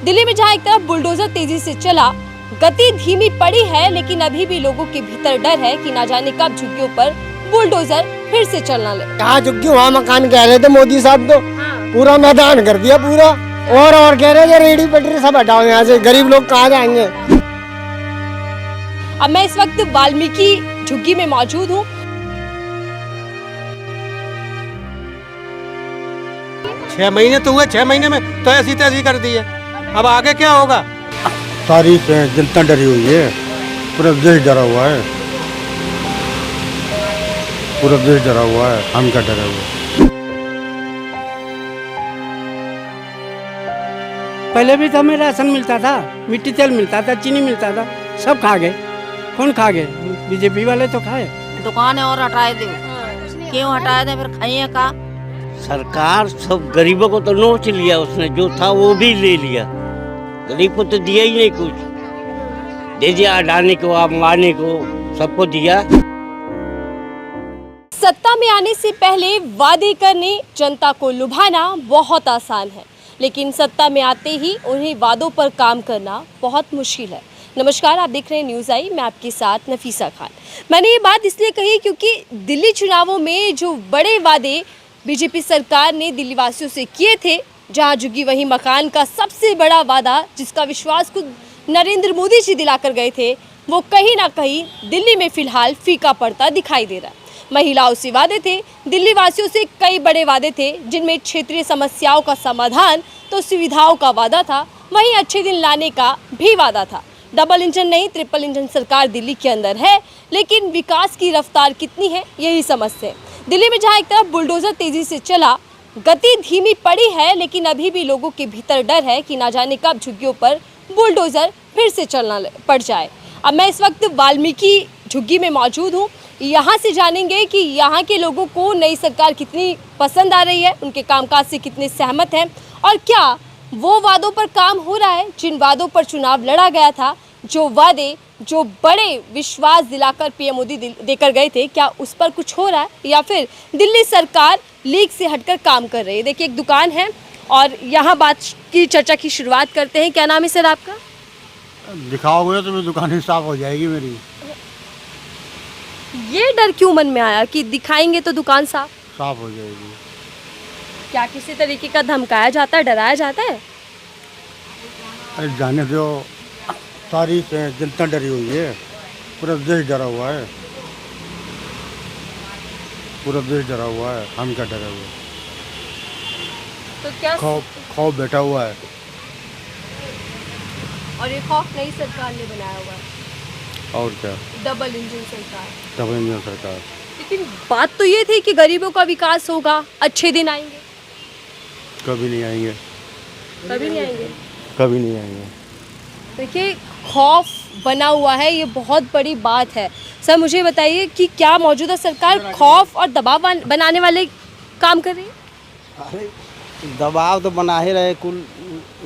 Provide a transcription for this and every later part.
दिल्ली में जहां एक तरफ बुलडोजर तेजी से चला, गति धीमी पड़ी है, लेकिन अभी भी लोगों के भीतर डर है कि ना जाने कब झुग्गियों पर बुलडोजर फिर से चलना लगे। कहाँ झुग्गी वहाँ मकान कह रहे थे मोदी साहब तो पूरा मैदान कर दिया पूरा, और कह रहे थे रेडी पटरी सब हटाओ यहाँ से, गरीब लोग कहाँ जाएंगे। अब मैं इस वक्त वाल्मीकि झुग्गी में मौजूद हूँ। छह महीने तो हुए, 6 महीने में तो ऐसी तैसी कर दी है। अब आगे क्या होगा? सारी जनता डरी हुई है, पूरा देश डरा हुआ है, पूरा देश डरा हुआ है। हम क्या डरे हुए? पहले भी तो हमें राशन मिलता था, मिट्टी तेल मिलता था, चीनी मिलता था, सब खा गए। कौन खा गए? बीजेपी वाले तो खाए। दुकान और हटाए दे, क्यों हटाए दे? फिर खाइए का? सरकार सब गरीबों को तो नोच लिया उसने, जो था वो भी ले लिया, गरीब को तो दिया ही नहीं कुछ। दे दिया अडानी को, अंबानी को, सबको दिया। सत्ता में आने से पहले वादे करने, जनता को लुभाना बहुत आसान है, लेकिन सत्ता में आते ही उन्हें वादों पर काम करना बहुत मुश्किल है। नमस्कार, आप देख रहे हैं न्यूज़ आई, मैं आपके साथ नफीसा खान। मैंने ये बात इसलिए कही क्योंकि दिल्ली चुनावों में जो बड़े वादे बीजेपी सरकार ने दिल्ली वासियों से किए थे, जहां झुग्गी वहीं मकान का सबसे बड़ा वादा, जिसका विश्वास खुद नरेंद्र मोदी जी दिलाकर गए थे, वो कहीं ना कहीं दिल्ली में फिलहाल फीका पड़ता दिखाई दे रहा है। महिलाओं से वादे थे, दिल्ली वासियों से कई बड़े वादे थे, जिनमें क्षेत्रीय समस्याओं का समाधान तो सुविधाओं का वादा था, वहीं अच्छे दिन लाने का भी वादा था। डबल इंजन नहीं, ट्रिपल इंजन सरकार दिल्ली के अंदर है, लेकिन विकास की रफ्तार कितनी है, यही समस्या है। दिल्ली में जहां एक तरफ बुलडोजर तेजी से चला, गति धीमी पड़ी है, लेकिन अभी भी लोगों के भीतर डर है कि ना जाने कब झुग्गियों पर बुलडोजर फिर से चलना पड़ जाए। अब मैं इस वक्त वाल्मीकि झुग्गी में मौजूद हूँ। यहाँ से जानेंगे कि यहाँ के लोगों को नई सरकार कितनी पसंद आ रही है, उनके कामकाज से कितने सहमत हैं, और क्या वो वादों पर काम हो रहा है जिन वादों पर चुनाव लड़ा गया था, जो वादे जो बड़े विश्वास दिलाकर पीएम मोदी देकर गए थे, क्या उस पर कुछ हो रहा है, या फिर दिल्ली सरकार लीक से हटकर काम कर रही है। देखिए, एक दुकान है और यहाँ बात की चर्चा की शुरुआत करते हैं। क्या नाम है सर आपका? दिखाओगे तो मेरी दुकान ही साफ हो जाएगी मेरी। ये डर क्यों मन में आया कि दिखाएंगे तो दुकान साफ हो जाएगी? क्या किसी तरीके का धमकाया जाता है, डराया जाता है? अरे जाने दो, सारी जनता डरी हुई है, पूरा देश डरा हुआ है, पूरा देश डरा हुआ है। हम क्या डरे हुए? तो क्या खौफ बैठा हुआ है। और ये खौफ नई सरकार ने बनाया हुआ है। और क्या? डबल इंजन सरकार। डबल इंजन सरकार। लेकिन बात तो ये थी कि गरीबों का विकास होगा, अच्छे दिन आएंगे। कभी नहीं आएंगे, कभी नहीं आएंगे, कभी नहीं आएंगे। देखिए, खौफ बना हुआ है, ये बहुत बड़ी बात है। सर, मुझे बताइए कि क्या मौजूदा सरकार खौफ और दबाव बनाने वाले काम कर रही है? अरे दबाव तो बना ही रहे, कुल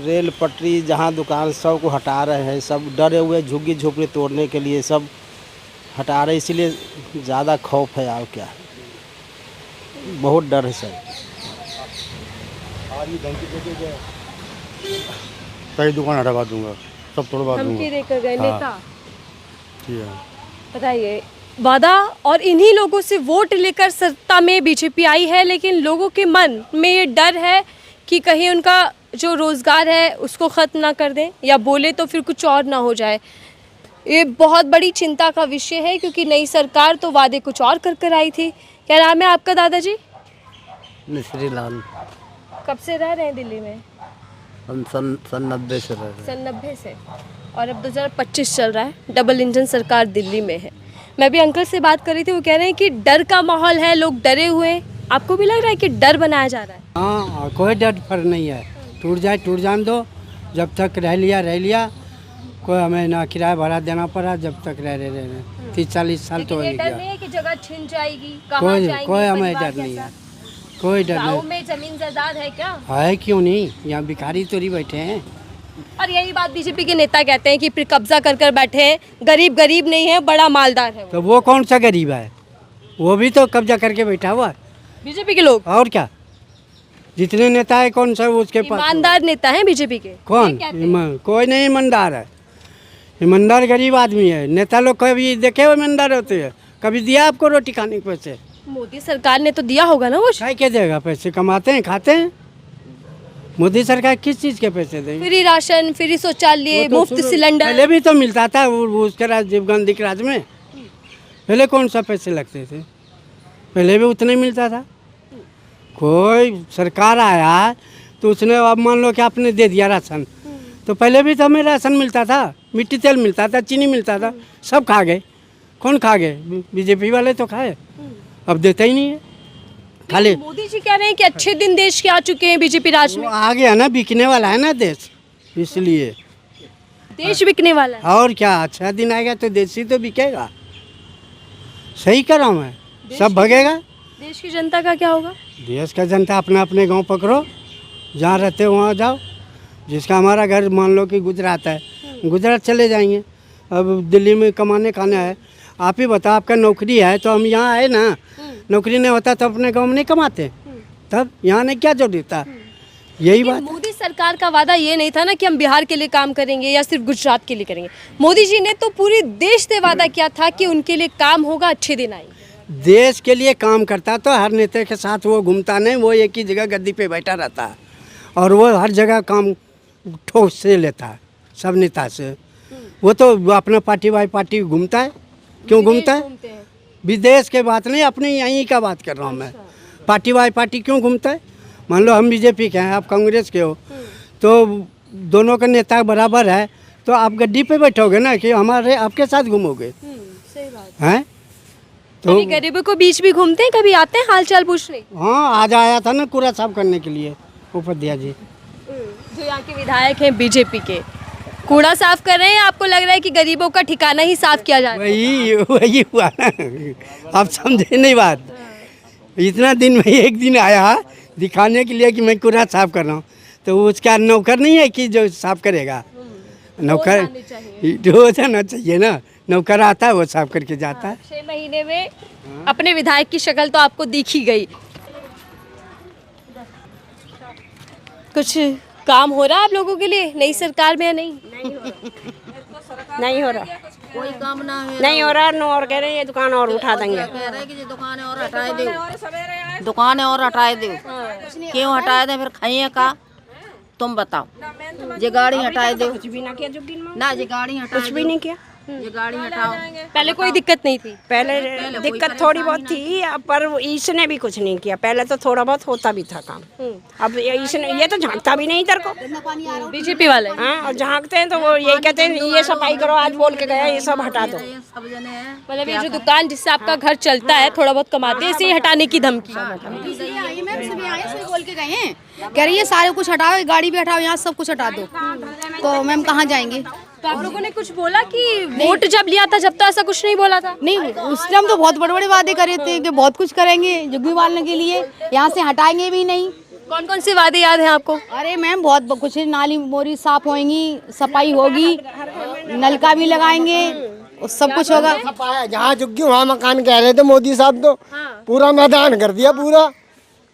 रेल पटरी जहाँ दुकान सब को हटा रहे हैं, सब डरे हुए, झुग्गी झोपड़ी तोड़ने के लिए सब हटा रहे, इसीलिए ज़्यादा खौफ है। और क्या, बहुत डर है सर। सारी दुकान हटवा दूंगा, सब तोड़वा दूंगा। धमकी देकर गए नेता। ठीक है, बताइए, वादा और इन्हीं लोगों से वोट लेकर सत्ता में बीजेपी आई है, लेकिन लोगों के मन में ये डर है कि कहीं उनका जो रोज़गार है उसको ख़त्म ना कर दें, या बोले तो फिर कुछ और ना हो जाए। ये बहुत बड़ी चिंता का विषय है, क्योंकि नई सरकार तो वादे कुछ और कर आई थी। क्या नाम है आपका दादाजी? मिस्री लाल। कब से रह रहे हैं दिल्ली में? हम सन 90 से रह रहे हैं। सन 90 से, और अब 2025 चल रहा है, डबल इंजन सरकार दिल्ली में है। मैं भी अंकल से बात कर रही थी, वो कह रहे हैं कि डर का माहौल है, लोग डरे हुए हैं। आपको भी लग रहा है कि डर बनाया जा रहा है? हाँ, कोई डर फर नहीं है, टूट जाए टूट जान दो, जब तक रह लिया। कोई हमें ना किराया भाड़ा देना पड़ा, जब तक रह 30-40 साल तो हो गया। डर नहीं है कि जगह छिन जाएगी, कहाँ जाएंगे? कोई हमें डर नहीं है, कोई डर नहीं। गाँव में जमीन जायदाद है क्या? है, क्यों नहीं, यहाँ भिखारी तोड़ी बैठे हैं। और यही बात बीजेपी के नेता कहते हैं कि फिर कब्जा कर बैठे हैं, गरीब नहीं है, बड़ा मालदार है। तो वो कौन सा गरीब है? वो भी तो कब्जा करके बैठा हुआ है, बीजेपी के लोग। और क्या, जितने नेता है कौन सा उसके पास ईमानदार नेता है बीजेपी के? कौन ये कहते हैं। कोई नहीं ईमानदार है। ईमानदार गरीब आदमी है। नेता लोग कभी देखे हुए ईमानदार होते हैं? कभी दिया आपको रोटी खाने के पैसे? मोदी सरकार ने तो दिया होगा ना वो। काय के देगा? पैसे कमाते हैं, खाते हैं। मोदी सरकार किस चीज़ के पैसे देंगे? फ्री राशन, फ्री शौचालय, वो तो मुफ्त शुरू- सिलेंडर। पहले भी तो मिलता था उसके राजीव गांधी के राज में। पहले कौन सा पैसे लगते थे? पहले भी उतना ही मिलता था। कोई सरकार आया तो उसने अब मान लो कि आपने दे दिया राशन, तो पहले भी तो हमें राशन मिलता था, मिट्टी तेल मिलता था, चीनी मिलता था, सब खा गए। कौन खा गए? बीजेपी वाले तो खाए, अब देते ही नहीं है। खाली मोदी जी कह रहे हैं कि अच्छे दिन देश के आ चुके हैं बीजेपी राज में। वो आ गया ना, बिकने वाला है ना देश, इसलिए। देश बिकने वाला है। और क्या, अच्छा दिन आएगा तो देश ही तो बिकेगा। सही कर रहा हूँ मैं, सब भगेगा। देश की जनता का क्या होगा? देश का जनता अपना अपने गांव पकड़ो, जहाँ रहते हो वहाँ जाओ। जिसका हमारा घर मान लो कि गुजरात है, गुजरात चले जाएंगे। अब दिल्ली में कमाने खाना है, आप ही बताओ, आपका नौकरी है तो हम यहाँ आए ना। नौकरी नहीं होता तो अपने गांव में नहीं कमाते, तब यहाँ ने क्या जरूरत था? यही बात। मोदी सरकार का वादा ये नहीं था ना कि हम बिहार के लिए काम करेंगे या सिर्फ गुजरात के लिए करेंगे। मोदी जी ने तो पूरे देश से वादा किया था कि उनके लिए काम होगा, अच्छे दिन आएंगे। देश के लिए काम करता तो हर नेता के साथ वो घूमता नहीं, वो एक ही जगह गद्दी पे बैठा रहता है और वो हर जगह काम ठोस से लेता है सब नेता से। वो तो अपना पार्टी वाई पार्टी घूमता है। क्यों घूमता है? विदेश के बात नहीं, अपने यहीं का बात कर रहा हूँ मैं। पार्टी वाई पार्टी क्यों घूमता है? मान लो हम बीजेपी के हैं, आप कांग्रेस के हो, तो दोनों का नेता बराबर है, तो आप गड्डी पे बैठोगे ना कि हमारे आपके साथ घूमोगे? सही बात। हैं? तो गरीबों को बीच भी घूमते हैं, कभी आते हैं हालचाल पूछने? हाँ, आज आया था ना कूड़ा साफ करने के लिए उपाध्याय जी। जो यहाँ के विधायक हैं बीजेपी के, कूड़ा साफ कर रहे हैं। आपको लग रहा है कि गरीबों का ठिकाना ही साफ किया जा रहा है? वही हुआ ना, आप समझे नहीं बात। इतना दिन में एक दिन आया दिखाने के लिए कि मैं कूड़ा साफ कर रहा हूँ, तो उसका नौकर नहीं है कि जो साफ करेगा। नौकर रोज आना चाहिए ना, नौकर आता है वो साफ करके जाता है। 6 महीने में अपने विधायक की शक्ल तो आपको दिख ही गई। कुछ काम हो रहा है आप लोगों के लिए नई सरकार में या नहीं? नहीं हो रहा, कोई काम ना है। नहीं हो रहा। नो और कह रहे हैं ये दुकान और उठा देंगे। कह रहे हैं कि ये दुकान है और हटाए दो, दुकान है और हटाए दो। क्यों हटाए दे? फिर खाइए का? तुम बताओ। ये गाड़ी हटाए दो। कुछ भी ना किया जुग दिन में, ना ये गाड़ी हटाए कुछ भी नहीं किया। ये गाड़ी हटाओ। पहले कोई दिक्कत नहीं थी? पहले दिक्कत थोड़ी बहुत थी, पर इसने भी कुछ नहीं किया। पहले तो थोड़ा बहुत होता भी था काम, अब इसने ये तो झांकता भी नहीं इधर को। बीजेपी वाले? हाँ, और झांकते हैं तो वो यही कहते हैं ये सफाई करो, आज बोल के गया ये सब हटा दो। सब जने हैं। मतलब ये जो दुकान जिससे आपका घर चलता है, थोड़ा बहुत कमाते हैं, इसे हटाने की धमकी। बोल के गए हैं, कह रही है सारे कुछ हटाओ, गाड़ी भी हटाओ, यहाँ सब कुछ हटा दो। तो मैम कहाँ जाएंगे? तो आप लोगों ने कुछ बोला कि वोट जब लिया था जब तो ऐसा कुछ नहीं बोला था? नहीं, उस टाइम तो बहुत बड़े बड़े वादे करे थे कि बहुत कुछ करेंगे जुग्गी वालने के लिए, यहाँ से हटाएंगे भी नहीं। कौन कौन से वादे याद हैं आपको? अरे मैम बहुत कुछ, नाली मोरी साफ होएंगी, सफाई होगी, नलका भी लगाएंगे, सब कुछ होगा। जहाँ झुग्गी वहाँ मकान कह रहे थे मोदी साहब, तो पूरा मैदान कर दिया पूरा।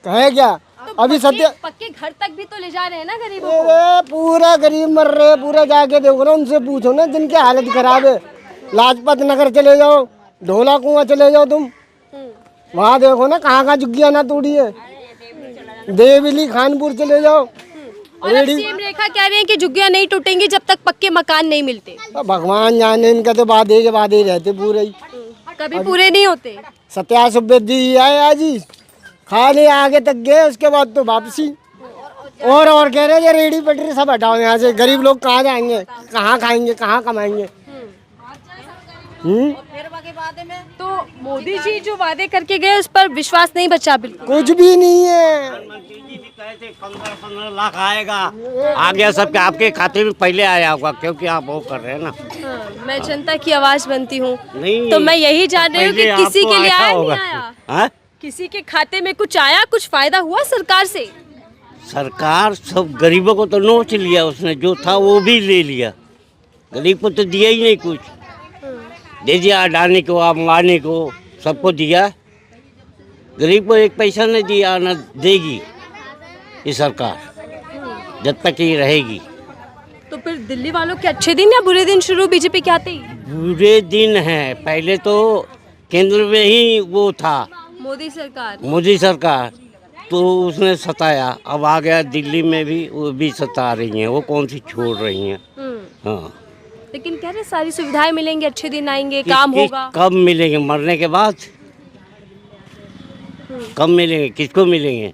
कहे क्या अभी सत्य पक्के घर तक भी तो ले जा रहे हैं ना गरीबों को। अरे पूरा गरीब मर रहे, पूरा जाके देखो ना, उनसे पूछो ना जिनकी हालत खराब है। लाजपत नगर चले जाओ, ढोला कुआं चले जाओ तुम, वहाँ देखो ना कहाँ कहाँ झुग्गियाँ ना तोड़ी है। देवली खानपुर चले जाओ। और अब सीएम रेखा कह रहे हैं कि झुग्गियाँ नहीं टूटेंगी जब तक पक्के मकान नहीं मिलते। भगवान जाने, इनका तो वादे के वादे ही रहते पूरे ही, कभी पूरे नहीं होते। सत्याश जी आए आज ही, खाली आगे तक गए, उसके बाद तो वापसी। और कह रहे हैं रेडी पटरी सब हटाओ यहाँ से, गरीब लोग कहाँ जाएंगे, कहाँ खाएंगे, कहाँ कमाएंगे। तो मोदी जी जो वादे करके गए उस पर विश्वास नहीं बचा बिल्कुल? कुछ भी नहीं है। 15 लाख आएगा, आ गया सबके आपके खाते में पहले आया होगा, क्योंकि आप वो कर रहे हैं ना। मैं जनता की आवाज बनती हूँ, नहीं, तो मैं यही जान रही हूँ कि पहले किसी आपको के लिए आया आया होगा। नहीं आया? हाँ? किसी के खाते में कुछ आया, कुछ फायदा हुआ सरकार से? सरकार सब गरीबों को तो नोच लिया उसने, जो था वो भी ले लिया, गरीब को तो दिया ही नहीं कुछ। दे दिया अडानी को, अंबानी को, सबको दिया, गरीब को एक पैसा नहीं दिया, न देगी। ये सरकार, जब तक ये रहेगी। तो फिर दिल्ली वालों के अच्छे दिन या बुरे दिन शुरू बीजेपी के आते ही? बुरे दिन हैं। पहले तो केंद्र में ही वो था मोदी सरकार। मोदी सरकार, तो उसने सताया। अब आ गया दिल्ली में भी, वो भी सता रही हैं। वो कौन सी छोड़ रही हैं। हाँ, लेकिन कह रहे सारी सुविधाएं मिलेंगी, अच्छे दिन आएंगे, काम होगा। कब मिलेंगे? मरने के बाद। कब मिलेंगे? किसको मिलेंगे?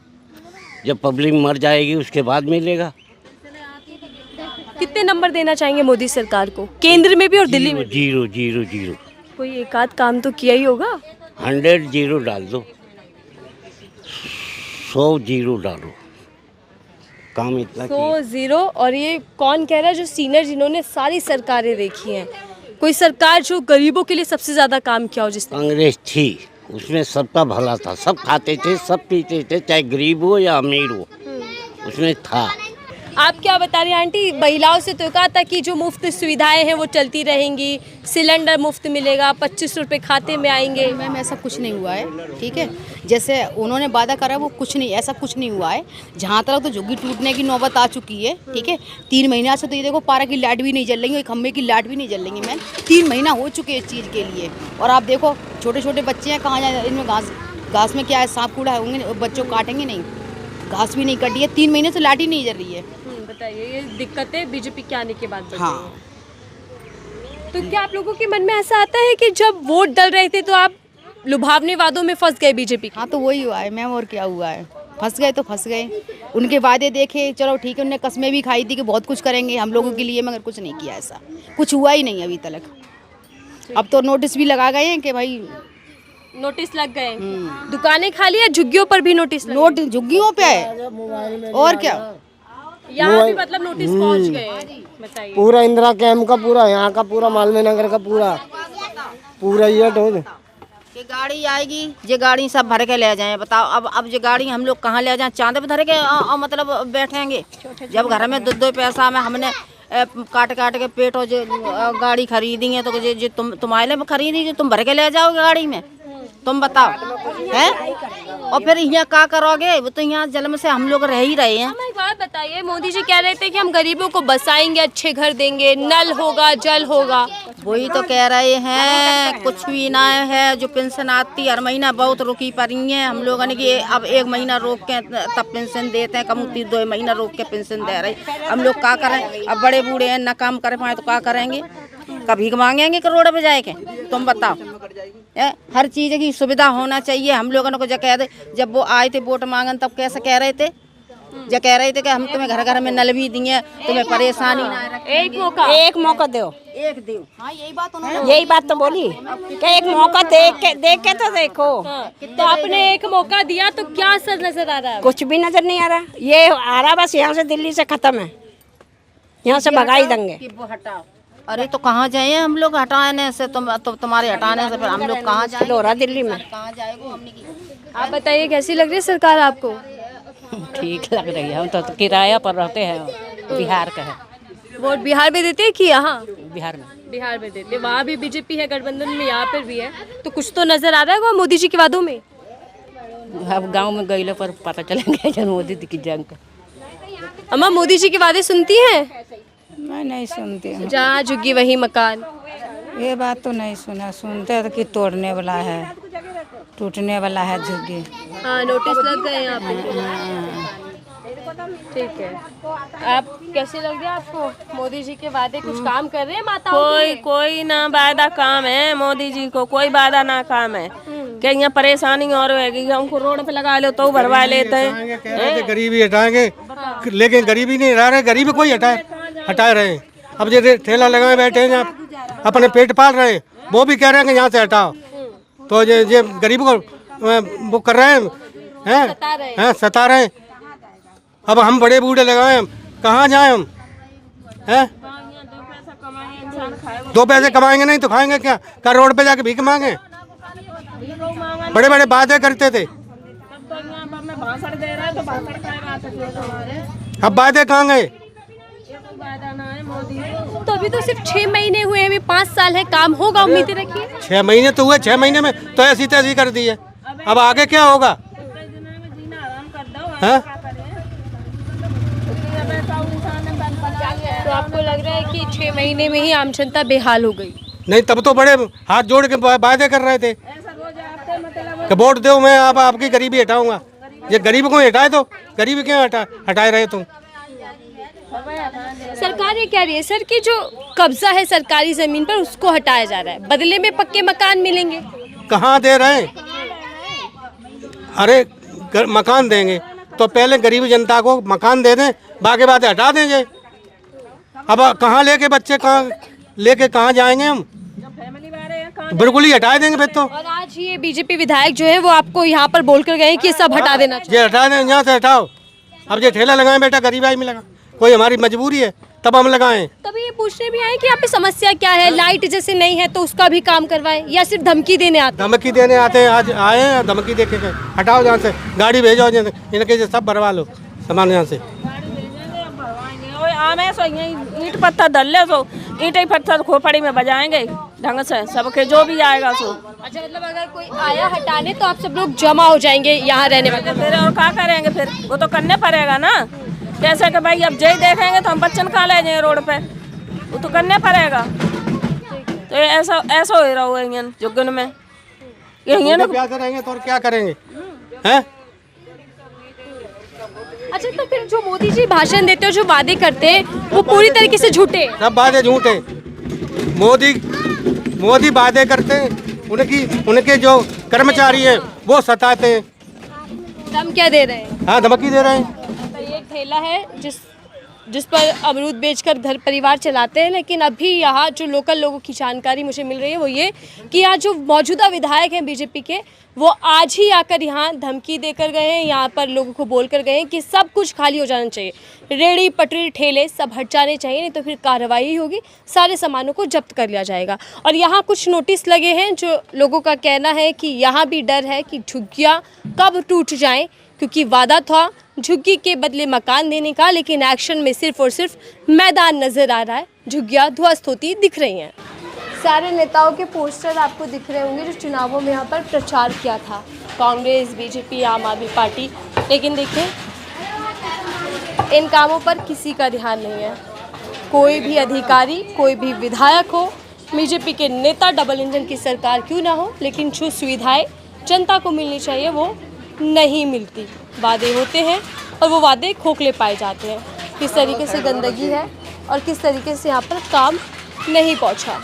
जब पब्लिक मर जाएगी उसके बाद मिलेगा। कितने नंबर देना चाहेंगे मोदी सरकार को, केंद्र में भी और दिल्ली में भी? 0 0 0। कोई एक आध काम तो किया ही होगा। 100 0 डाल दो, 100 0 डालो, काम इतना 100 0। और ये कौन कह रहा है? जो सीनियर जिन्होंने सारी सरकारें देखी हैं, कोई सरकार जो गरीबों के लिए सबसे ज्यादा काम किया हो जिसने? कांग्रेस थी, उसमें सबका भला था, सब खाते थे, सब पीते थे, चाहे गरीब हो या अमीर हो, उसमें था। आप क्या बता रही हैं आंटी? महिलाओं से तो कहा था कि जो मुफ्त सुविधाएं हैं वो चलती रहेंगी, सिलेंडर मुफ्त मिलेगा, 25 रुपए खाते में आएंगे। मैम ऐसा कुछ नहीं हुआ है, ठीक है। जैसे उन्होंने वादा करा वो कुछ नहीं, ऐसा कुछ नहीं हुआ है। जहाँ तक तो झुग्गी टूटने की नौबत आ चुकी है, ठीक है। 3 महीना से तो ये देखो पारा की लाइट भी नहीं जल रही है, खम्भे की लाइट भी नहीं जल रही है। मैम 3 महीना हो चुके हैं इस चीज़ के लिए। और आप देखो छोटे छोटे बच्चे हैं, कहाँ जाए? इनमें घास में क्या है, सांप कूड़ा होंगे, बच्चों को काटेंगे नहीं, घास भी नहीं कटी है। 3 महीने से लाइट ही नहीं जल रही है। बताइए, ये दिक्कतें बीजेपी के आने के बाद बढ़ हाँ। गई। तो क्या आप लोगों के मन में ऐसा आता है कि जब वोट डल रहे थे तो आप लुभावने वादों में फंस गए बीजेपी के? हाँ तो वही हुआ है मैम, और क्या हुआ है? फंस गए तो फंस गए। उनके वादे देखे, चलो ठीक है, उन्होंने कस्में भी खाई थी कि बहुत कुछ करेंगे हम लोगों के लिए, मगर कुछ नहीं किया। ऐसा कुछ हुआ ही नहीं अभी तक। अब तो नोटिस भी लगा गए हैं कि भाई नोटिस लग गए। दुकानें खाली है, झुग्गियों पर भी नोटिस लगे? नोटिस झुग्गियों पे है, और क्या? यहाँ भी मतलब नोटिस पहुँच गए हैं। बताइए, पूरा इंदिरा कैंप का पूरा, यहाँ का पूरा, मालवीय नगर का पूरा ये ठोक। कि गाड़ी आएगी, ये गाड़ी सब भर के ले जाएं। बताओ अब ये गाड़ी हम लोग कहाँ ले जाएं? चांद पे धर के मतलब बैठेंगे? जब घर में 2 पैसा में हमने काट के पेट और जो गाड़ी खरीदी है, तो जो तुम्हारे लिए खरीदी, जो तुम भर के ले जाओगे गाड़ी में, तुम बताओ हैं? और फिर यहाँ क्या करोगे? वो तो यहाँ जन्म से हम लोग रह ही रहे हैं। एक बात बताइए, मोदी जी कह रहे थे कि हम गरीबों को बसाएंगे, अच्छे घर देंगे, नल होगा, जल होगा। वही तो कह रहे हैं, कुछ भी ना है। जो पेंशन आती हर महीना बहुत रुकी पड़ी है हम लोगों ने, कि अब 1 महीना रोक के तब पेंशन देते हैं, कमूती 2 महीना रोक के पेंशन दे रहे। हम लोग क्या करें? अब बड़े बूढ़े हैं, ना काम कर पाए तो क्या करेंगे? कभी मांगेंगे करोड़ पे जाए के? तुम बताओ। हर चीज़ की सुविधा होना चाहिए। हम लोगों को कह दे, जब वो आए थे वोट मांगन तब कैसे कह रहे थे? जो कह रहे थे कि हम तुम्हें घर घर में नल भी दिए, तुम्हें परेशानी ना रखेंगे। एक मौका दो, एक दो। हाँ यही बात उन्होंने, यही बात तो बोली कि एक मौका देख के तो देखो। तो आपने एक मौका दिया तो क्या असर नजर आ रहा है? कुछ भी नजर नहीं आ रहा। ये आ रहा बस यहाँ से, दिल्ली से खत्म है, यहाँ से भगा ही देंगे। कि वो हटाओ। अरे तो कहाँ जाए हम लोग? हटाने से तुम्हारे हटाने से फिर हम लोग कहाँ जाए? लोरा दिल्ली में कहाँ जाएगा हमने की? आप बताइए, कैसी लग रही है सरकार आपको? ठीक लग रही है। हम तो किराया पर रहते हैं, बिहार का है। वोट बिहार में देते हैं कि यहाँ? बिहार में बिहार में देते, वहाँ भी बीजेपी है गठबंधन में, यहाँ पर भी है। तो कुछ तो नजर आ रहा है मोदी जी के वादों में? अब गांव में गईले पर पता चलेंगे जन मोदी की जंग का। अम्मा, मोदी जी के वादे सुनती हैं? मैं नहीं सुनती हूँ। जहाँ झुग्गी वही मकान। ये बात तो नहीं सुना। सुनते हैं कि तोड़ने वाला है, टूटने वाला है झुग्गी। हाँ, नोटिस लग गए यहाँ पे। ठीक है। आप कैसे लग गया आपको? मोदी जी के वादे कुछ काम कर रहे हैं माताओं के लिए? कोई ना वादा काम है मोदी जी को, कोई वादा ना काम है। क्या यहाँ परेशानी और होगी? हमको रोड पे लगा लो तो भरवा लेते हैं। गरीबी हटाएंगे, लेकिन गरीबी नहीं हटा रहे, गरीबी कोई हटा रहे हैं। अब ये ठेला लगाए बैठे हैं, अपने पेट पाल रहे हैं, वो भी कह रहे हैं कि यहाँ से हटाओ। तो ये गरीब को वो कर रहे हैं, सता रहे हैं। अब हम बड़े बूढ़े लगाए, कहाँ जाए हम? हैं 2 पैसे कमाएंगे नहीं तो खाएंगे क्या? क्या रोड पे जाके भीख मांगे? बड़े बड़े वादे करते थे, अब वादे कहाँ गए? तो अभी तो सिर्फ 6 महीने हुए हैं, अभी 5 साल है, काम होगा उम्मीदें रखिए। 6 महीने तो हुए, 6 महीने में तो ऐसी तैसी कर दी है। अब आगे क्या होगा? हैं? तो आपको लग रहा है कि 6 महीने में ही आम जनता बेहाल हो गई? नहीं, तब तो बड़े हाथ जोड़ के वादे कर रहे थे कि वोट दो, मैं अब आपकी गरीबी हटाऊंगा। ये गरीब को हटाए तो गरीबी क्यों हटाए रहे तुम? सरकार ये कह रही है सर कि जो कब्जा है सरकारी जमीन पर उसको हटाया जा रहा है, बदले में पक्के मकान मिलेंगे। कहाँ दे रहे हैं? अरे मकान देंगे तो पहले गरीब जनता को मकान दे दें, बाकी बातें हटा देंगे। अब कहाँ लेके बच्चे कहाँ जाएंगे हम? बिल्कुल ही हटा देंगे फिर तो। और आज ये बीजेपी विधायक जो है वो आपको यहाँ पर बोलकर गए कि सब हटा देना चाहिए। ये हटा दें, यहाँ से हटाओ। अब ये ठेला लगाए बेटा, गरीब आदमी लगा, कोई हमारी मजबूरी है तब हम लगाएं। तभी ये पूछने भी आए कि यहाँ पे समस्या क्या है, लाइट जैसे नहीं है तो उसका भी काम करवाएं या सिर्फ धमकी देने आते? धमकी देने आते हैं, आज आए हैं धमकी देके गए। हटाओ यहाँ से, गाड़ी भेजो, इनके सब भरवा लो सामान यहाँ से। आम है सो ईंट पत्थर डल सो ईंट ही पत्थर खोपड़ी में बजाएंगे ढंग से सबके जो भी आएगा सो। अच्छा, मतलब अगर कोई आया हटाने तो आप सब लोग जमा हो जाएंगे यहाँ रहने वाले? फिर और क्या करेंगे? फिर वो तो करने पड़ेगा ना। कैसे कि भाई अब जय देखेंगे तो हम बच्चन कहाँ ले जाएंगे रोड पे, वो तो करने पड़ेगा। तो ऐसा हो रहा है जुगन में, प्यासे रहेंगे तो और क्या करेंगे हैं? अच्छा, तो फिर जो मोदी जी भाषण देते हैं, जो वादे करते हैं, वो पूरी तरीके से झूठे? सब वादे झूठे। मोदी वादे करते हैं, उनके जो कर्मचारी हैं वो सताते हैं। दम क्या दे रहे हैं? हाँ, धमकी दे रहे हैं। तो ये ठेला है जिस पर अमरूद बेचकर घर परिवार चलाते हैं, लेकिन अभी यहाँ जो लोकल लोगों की जानकारी मुझे मिल रही है वो ये कि यहाँ जो मौजूदा विधायक हैं बीजेपी के, वो आज ही आकर यहाँ धमकी देकर गए हैं, यहाँ पर लोगों को बोल कर गए हैं कि सब कुछ खाली हो जाना चाहिए, रेड़ी पटरी ठेले सब हट जाने चाहिए, नहीं तो फिर कार्रवाई होगी, सारे सामानों को जब्त कर लिया जाएगा। और यहाँ कुछ नोटिस लगे हैं, जो लोगों का कहना है कि यहाँ भी डर है कि झुग्गियाँ कब टूट जाएँ, क्योंकि वादा था झुग्गी के बदले मकान देने का, लेकिन एक्शन में सिर्फ और सिर्फ मैदान नजर आ रहा है, झुग्गियाँ ध्वस्त होती दिख रही हैं। सारे नेताओं के पोस्टर आपको दिख रहे होंगे जो चुनावों में यहाँ पर प्रचार किया था, कांग्रेस, बीजेपी, आम आदमी पार्टी, लेकिन देखिए इन कामों पर किसी का ध्यान नहीं है। कोई भी अधिकारी, कोई भी विधायक हो, बीजेपी के नेता, डबल इंजन की सरकार क्यों ना हो, लेकिन जो सुविधाएं जनता को मिलनी चाहिए वो नहीं मिलती। वादे होते हैं और वो वादे खोखले पाए जाते हैं। किस तरीके से गंदगी है और किस तरीके से यहाँ पर काम नहीं पहुँचा।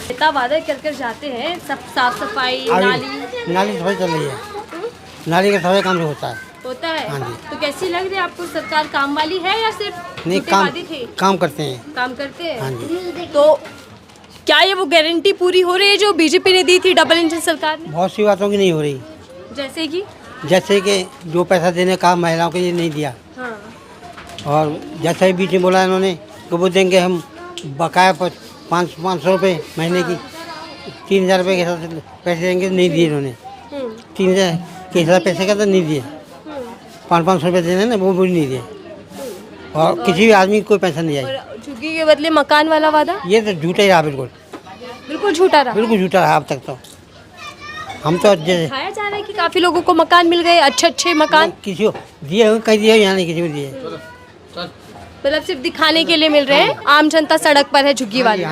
नेता वादे कर जाते हैं, सब साफ सफाई, नाली सफाई चल रही है, नाली का सफाई काम होता है। हाँ जी। तो कैसी लग रही है आपको, सरकार काम वाली है या सिर्फ नहीं? काम करते हैं। काम करते हैं। हाँ जी। तो क्या ये वो गारंटी पूरी हो रही है जो बीजेपी ने दी थी डबल इंजन सरकार ने? बहुत सी बातों की नहीं हो रही, जैसे कि जो पैसा देने का महिलाओं के लिए नहीं दिया। हाँ। और जैसे ही बीच में बोला इन्होंने कि वो देंगे हम बकाया पर 500 रुपये महीने की, 3000 रुपये के हिसाब से पैसे देंगे, नहीं दिए इन्होंने। 3000 के हिसाब पैसे का तो नहीं दिए, 500 रुपये देने ना वो भी नहीं दिए, और किसी भी आदमी को कोई पैसा नहीं आया। झुग्गी के बदले मकान वाला वादा, ये तो झूठा ही रहा, बिल्कुल झूठा रहा, बिल्कुल झूठा रहा अब तक। तो हम तो दिखाया जा रहा है कि काफी लोगों को मकान मिल गए, अच्छे मकान। किसी को दिए हुए, कहीं दिए यहाँ नहीं किसी को दिए, मतलब सिर्फ दिखाने के लिए मिल रहे हैं। आम जनता सड़क पर है झुग्गी वाली,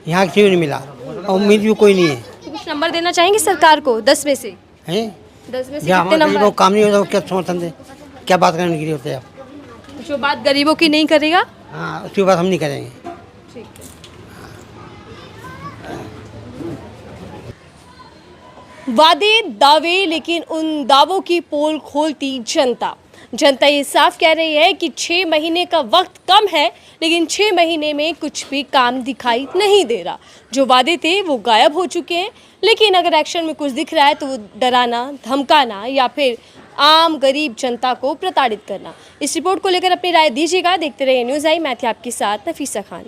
यहाँ किसी को नहीं मिला और उम्मीद भी कोई नहीं है। कुछ नंबर देना चाहेंगे सरकार को 10 में से? 10 में से कितने नंबर? काम नहीं होता क्या समर्थन दे, क्या बात करने के लिए होते हैं आप? जो बात गरीबों की नहीं करेगा, हाँ, उसकी बात हम नहीं करेंगे। ठीक है। वादे दावे, लेकिन उन दावों की पोल खोलती जनता। जनता ये साफ कह रही है कि 6 महीने का वक्त कम है, लेकिन 6 महीने में कुछ भी काम दिखाई नहीं दे रहा। जो वादे थे वो गायब हो चुके हैं, लेकिन अगर एक्शन में कुछ दिख रहा है तो वो डराना, धमकाना या फिर आम गरीब जनता को प्रताड़ित करना। इस रिपोर्ट को लेकर अपनी राय दीजिएगा। देखते रहिए न्यूज़ आई। मैं थी आपके साथ नफीसा खान।